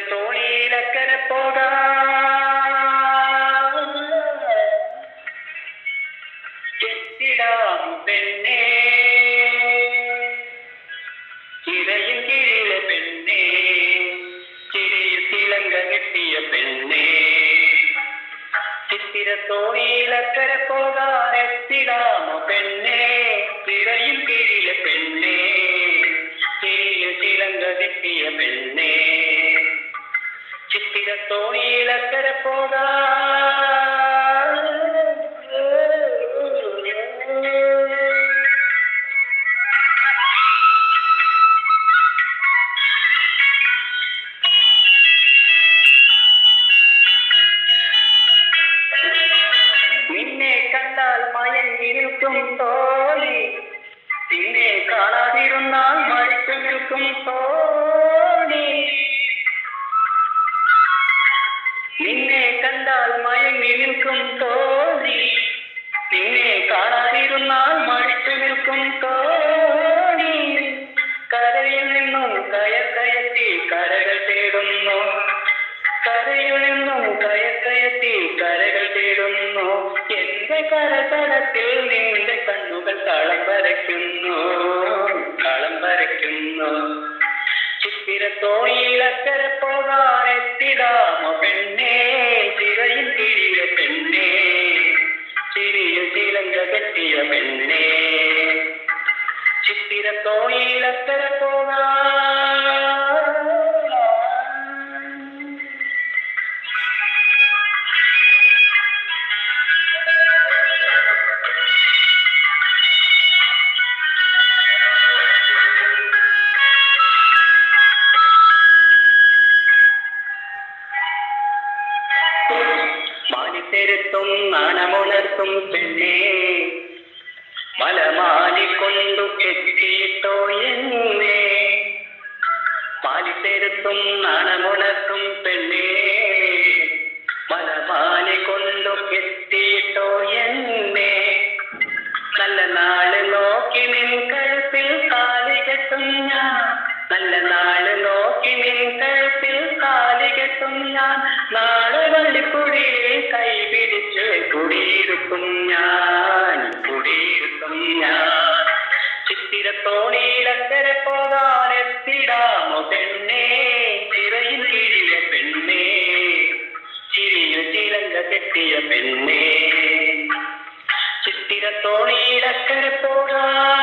തോണിയിലക്കരെ പോകാം കെട്ടിടാം പെണ്ണേ ചിറയിൽ കീഴിലെ പെണ്ണേ ചിരിയിൽ തിലങ്ക കെട്ടിയ പെണ്ണേ ചിത്തിര തോണിയിലക്കരെ പോകാൻ എത്തിടാമോ പെണ്ണേ ചിറയിൽ കീഴിലെ പെണ്ണേ ചിരിയിൽ തിലങ്ക കെട്ടിയ പെണ്ണേ ചിത്തിര തോണിയിലക്കരെ പോകാൻ നിന്നെ കണ്ടാൽ മയങ്ങി നിൽക്കും തോണി നിന്നെ കാണാതിരുന്നാൽ മരിച്ചു നിൽക്കും തോണി നിന്നെ കണ്ടാൽ മയങ്ങി നിൽക്കും തോണി നിന്നെ കാണാതിരുന്നാൽ മരിച്ചു നിൽക്കും തോണി കരയിൽ നിന്നും കയറ്റി കരകൾ തേടുന്നു കരയിൽ നിന്നും കയറ്റി കരകൾ തേടുന്നു എന്റെ കരതടത്തിൽ നിന്റെ കണ്ണുകൾ കളം വരയ്ക്കുന്നു ചിത്തിര തോണിയിലക്കരെ പോകാൻ എത്തിടാമോ പെണ്ണേ ചിറയിൽ കീഴിലെ പെണ്ണേ ചിരിയിൽ തിലങ്ക കെട്ടിയ പെണ്ണേ ചിത്തിര തോണിയിലക്കരെ പോകാൻ മാനിത്തെരുത്തും നാണമുണർത്തും പെണ്ണേ മലമാലിക്കൊണ്ടു എത്തിയിട്ടോ എന്നേ മാനിത്തെരുത്തും നാണമുണർത്തും പെണ്ണേ മലമാലിക്കൊണ്ടു എത്തിയിട്ടോ എന്നേ നല്ല നാള് നോക്കി നിൻ കഴുത്തിൽ താലി കെട്ടും ഞാൻ നല്ല നാള് നോക്കി നിൻ കഴുത്തിൽ താലി കെട്ടും ഞാൻ നാളെ വള്ളിക്കുടിയിൽ കൈ പിടിച്ച് കുടിയിരുത്തും ഞാൻ ചിത്തിര തോണിയിലക്കരെ പോകാൻ എത്തിടാമോ പെണ്ണേ ചിറയിൽ കീഴിലെ പെണ്ണേ ചിരിയിൽ തിലങ്ക കെട്ടിയ പെണ്ണേ ചിത്തിര തോണിയിലക്കരെ പോകാൻ